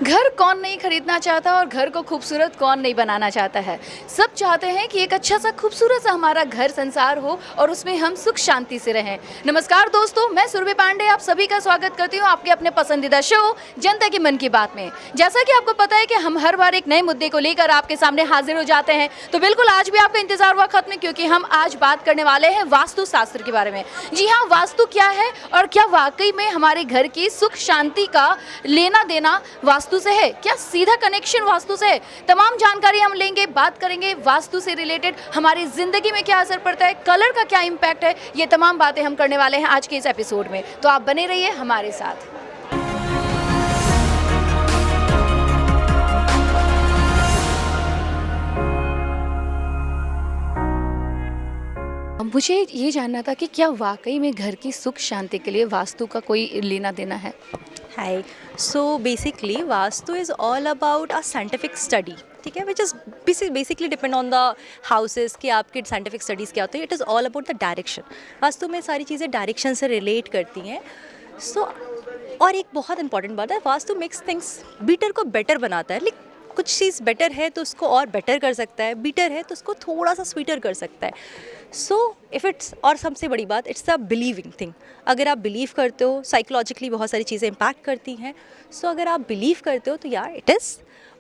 घर कौन नहीं खरीदना चाहता और घर को खूबसूरत कौन नहीं बनाना चाहता है। सब चाहते हैं कि एक अच्छा सा खूबसूरत सा हमारा घर संसार हो और उसमें हम सुख शांति से रहें। नमस्कार दोस्तों, मैं सुरभि पांडे आप सभी का स्वागत करती हूँ आपके अपने पसंदीदा शो जनता की मन की बात में। जैसा कि आपको पता है कि हम हर बार एक नए मुद्दे को लेकर आपके सामने हाजिर हो जाते हैं, तो बिल्कुल आज भी आपका इंतजार हुआ खत्म, क्योंकि हम आज बात करने वाले हैं वास्तु शास्त्र के बारे में। जी हाँ, वास्तु क्या है और क्या वाकई में हमारे घर की सुख शांति का लेना देना वास्तु से है, क्या सीधा कनेक्शन वास्तु से है। तमाम जानकारी हम लेंगे, बात करेंगे वास्तु से रिलेटेड हमारी जिंदगी में क्या असर पड़ता है, कलर का क्या इम्पैक्ट है, ये तमाम बातें हम करने वाले हैं आज के इस एपिसोड में। तो आप बने रहिए हमारे साथ। मुझे ये जानना था कि क्या वाकई में घर की सुख शांति के लिए वास्तु का कोई लेना देना है। Hi. So basically, Vastu is all about a scientific study. ठीक है, which is basically depend on the houses कि आपके scientific studies क्या होते हैं. It is all about the direction. Vastu में सारी चीज़ें डायरेक्शन से रिलेट करती हैं. So और एक बहुत इंपॉर्टेंट बात है, वास्तु मेक्स थिंग्स बीटर को बेटर बनाता है. लाइक कुछ चीज़ बेटर है तो उसको और बेटर कर सकता है, बीटर है तो उसको थोड़ा सा स्वीटर कर सकता है. सो इफ़ इट्स, और सबसे बड़ी बात, इट्स अ बिलीविंग थिंग. अगर आप बिलीव करते हो, साइकोलॉजिकली बहुत सारी चीज़ें इम्पैक्ट करती हैं. सो अगर आप बिलीव करते हो तो यार इट इज़,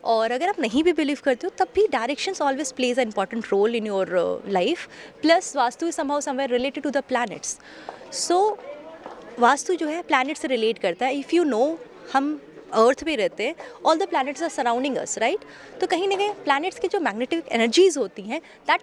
और अगर आप नहीं भी बिलीव करते हो तब भी directions always plays a important role in your life. Plus Vastu is somehow somewhere related to the planets. So Vastu जो है प्लैनेट से रिलेट करता है. इफ़ यू नो, हम अर्थ पे रहते हैं, all the planets are surrounding us, right. तो कहीं ना कहीं प्लैनेट्स की जो मैग्नेटिक एनर्जीज होती हैं that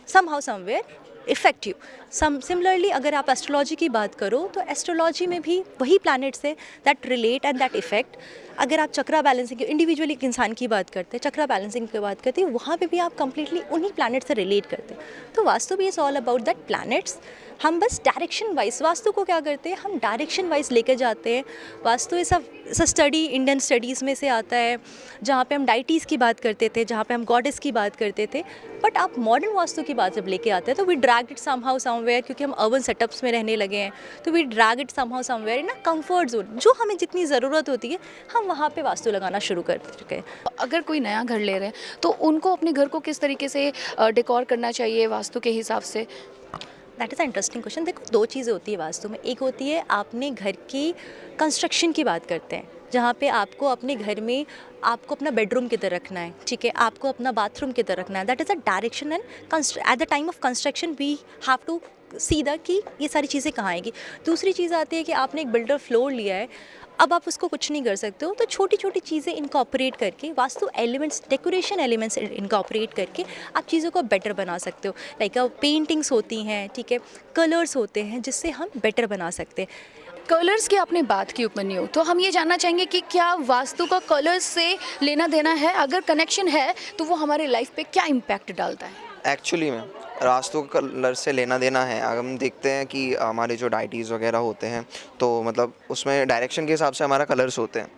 somehow somewhere effective. Similarly अगर आप एस्ट्रोलॉजी की बात करो तो एस्ट्रोलॉजी में भी वही प्लैनेट्स हैं that relate and that effect. अगर आप चक्रा बैलेंसिंग इंडिविजुअली एक इंसान की बात करते हैं, चक्रा बैलेंसिंग की बात करते हैं, वहाँ पे भी आप कंप्लीटली उन्हीं प्लैनेट से रिलेट करते हैं. तो वास्तु भी is all about that planets. हम बस डायरेक्शन वाइज वास्तु को क्या करते हैं, हम डायरेक्शन वाइज लेकर जाते हैं. वास्तु ये सब स्टडी इंडियन स्टडीज़ में से आता है, जहाँ पे हम डाइटीज़ की बात करते थे, जहाँ पे हम गॉडेस की बात करते थे. बट आप मॉडर्न वास्तु की बात जब लेके आते हैं तो we drag it somehow somewhere, क्योंकि हम अर्बन सेटअप्स में रहने लगे हैं, तो we drag it somehow somewhere in a comfort zone. जो हमें जितनी ज़रूरत होती है हम वहाँ पे वास्तु लगाना शुरू कर चुके हैं. अगर कोई नया घर ले रहे हैं तो उनको अपने घर को किस तरीके से डेकोर करना चाहिए वास्तु के हिसाब से। That is a interesting question. देखो, दो चीज़ें होती है वास्तु में. एक होती है आपने घर की कंस्ट्रक्शन की बात करते हैं, जहाँ पे आपको अपने घर में आपको अपना बेडरूम किधर रखना है, ठीक है, आपको अपना बाथरूम किधर रखना है. That is a direction and at the time of construction we have to सीधा कि ये सारी चीज़ें कहाँ आएगी. दूसरी चीज़ आती है कि आपने एक बिल्डर फ्लोर लिया है, अब आप उसको कुछ नहीं कर सकते हो, तो छोटी छोटी चीज़ें इनकॉपरेट करके, vastu elements, decoration elements incorporate करके आप चीज़ों को बेटर बना सकते हो. लाइक पेंटिंग्स होती हैं, ठीक है, कलर्स होते हैं जिससे हम बेटर बना सकते हैं. कलर्स की आपने बात की उपमन्यु, तो हम ये जानना चाहेंगे कि क्या वास्तु का कलर्स से लेना देना है, अगर कनेक्शन है तो वो हमारे लाइफ पे क्या इम्पैक्ट डालता है। एक्चुअली में वास्तु कलर से लेना देना है. अगर हम देखते हैं कि हमारे जो डाइटीज़ वगैरह होते हैं तो मतलब उसमें डायरेक्शन के हिसाब से हमारा कलर्स होते हैं.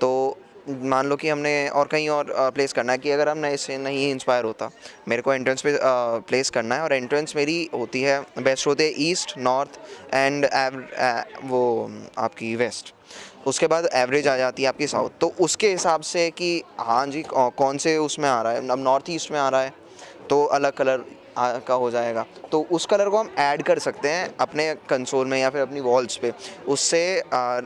तो मान लो कि हमने और कहीं और प्लेस करना है, कि अगर हम नए से नहीं इंस्पायर होता, मेरे को एंट्रेंस पे प्लेस करना है, और एंट्रेंस मेरी होती है, बेस्ट होते हैं ईस्ट, नॉर्थ एंड वो आपकी वेस्ट. उसके बाद एवरेज आ जाती है आपकी साउथ. तो उसके हिसाब से कि हाँ जी कौन से उसमें आ रहा है, अब नॉर्थ ईस्ट में आ रहा है तो अलग कलर का हो जाएगा, तो उस कलर को हम ऐड कर सकते हैं अपने कंसोल में या फिर अपनी वॉल्स पे. उससे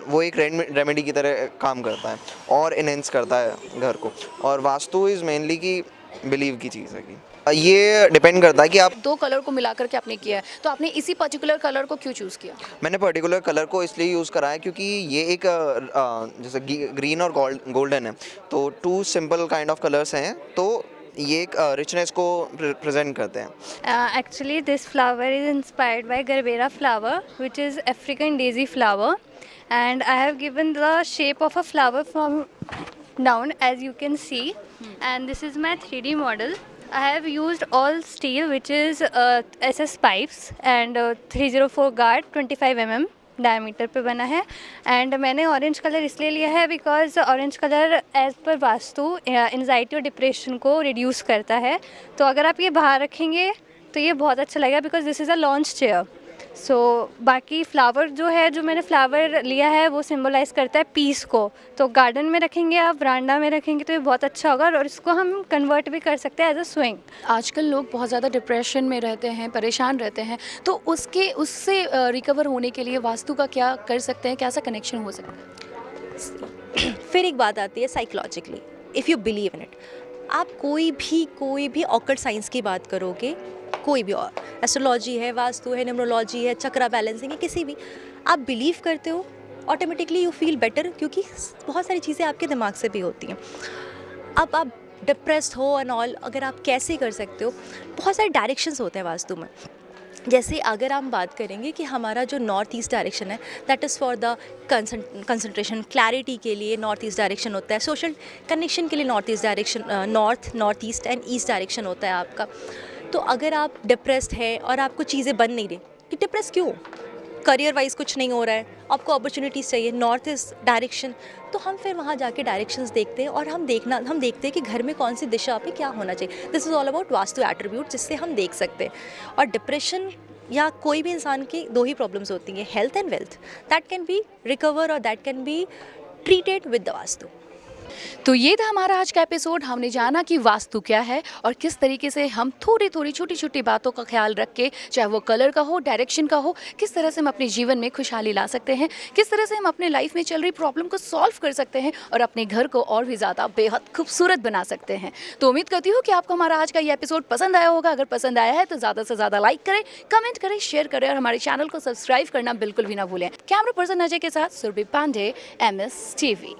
वो एक रेमेडी की तरह काम करता है और इनहेंस करता है घर को. और वास्तु इज़ मेनली की बिलीव की चीज़ है कि ये डिपेंड करता है कि आप दो कलर को मिलाकर के आपने किया है, तो आपने इसी पर्टिकुलर कलर को क्यों चूज़ किया। मैंने पर्टिकुलर कलर को इसलिए यूज़ करा है क्योंकि ये एक जैसे ग्रीन और गोल्डन है, तो two simple kind of colours हैं, तो ये एक रिचनेस को प्रेजेंट करते हैं. Actually, this flower is inspired by Gerbera flower, which is African daisy flower, and I have given the shape of a flower from down, as you can see, and this is my 3D model. I have used all steel, which is SS pipes, and 304 guard 25 mm diameter पे बना है. And मैंने orange colour इसलिए लिया है because orange colour as per vastu anxiety और depression को reduce करता है. तो अगर आप ये बाहर रखेंगे तो ये बहुत अच्छा लगेगा, because this is a lounge chair. So बाकी फ्लावर जो है, जो मैंने फ्लावर लिया है वो सिंबलाइज़ करता है पीस को। तो गार्डन में रखेंगे आप, वरांडा में रखेंगे तो ये बहुत अच्छा होगा, और इसको हम कन्वर्ट भी कर सकते हैं एज अ स्विंग। आजकल लोग बहुत ज़्यादा डिप्रेशन में रहते हैं, परेशान रहते हैं, तो उससे रिकवर होने के लिए वास्तु का क्या कर सकते हैं, कैसा कनेक्शन हो सकता है? फिर एक बात आती है psychologically, if you believe in it. आप कोई भी ऑकल्ट साइंस की बात करोगे, कोई भी, और एस्ट्रोलॉजी है, वास्तु है, न्यूमरोलॉजी है, चक्रा बैलेंसिंग है, किसी भी आप बिलीव करते हो, ऑटोमेटिकली यू फील बेटर, क्योंकि बहुत सारी चीज़ें आपके दिमाग से भी होती हैं। अब आप डिप्रेस्ड हो एंड ऑल, अगर आप कैसे कर सकते हो, बहुत सारे डायरेक्शंस होते हैं वास्तु में। जैसे अगर हम बात करेंगे कि हमारा जो नॉर्थ ईस्ट डायरेक्शन है, that is for the concentration, clarity के लिए नॉर्थ ईस्ट डायरेक्शन होता है, सोशल कनेक्शन के लिए north east direction, north east and east direction होता है आपका। तो अगर आप डिप्रेस्ड है और आपको चीज़ें बन नहीं रही, कि डिप्रेस क्यों, करियर वाइज कुछ नहीं हो रहा है, आपको अपॉर्चुनिटीज़ चाहिए, नॉर्थ ईस्ट डायरेक्शन, तो हम फिर वहाँ जाके डायरेक्शंस देखते हैं और हम देखते हैं कि घर में कौन सी दिशा पे क्या होना चाहिए। This is all about vastu attribute, जिससे हम देख सकते हैं। और डिप्रेशन या कोई भी इंसान की दो ही प्रॉब्लम्स होती हैं, health and wealth, that can be recover और that can be treated with the Vastu. तो ये था हमारा आज का एपिसोड। हमने जाना कि वास्तु क्या है और किस तरीके से हम थोड़ी छोटी छोटी बातों का ख्याल रख के, चाहे वो कलर का हो, डायरेक्शन का हो, किस तरह से हम अपने जीवन में खुशहाली ला सकते हैं, किस तरह से हम अपने लाइफ में चल रही प्रॉब्लम को सॉल्व कर सकते हैं और अपने घर को और भी ज़्यादा बेहद खूबसूरत बना सकते हैं। तो उम्मीद करती हूँ कि आपको हमारा आज का ये एपिसोड पसंद आया होगा। अगर पसंद आया है तो ज़्यादा से ज़्यादा लाइक करें, कमेंट करें, शेयर करें और हमारे चैनल को सब्सक्राइब करना बिल्कुल भी ना भूलें। कैमरा पर्सन अजय के साथ सुरभि पांडे, MS TV।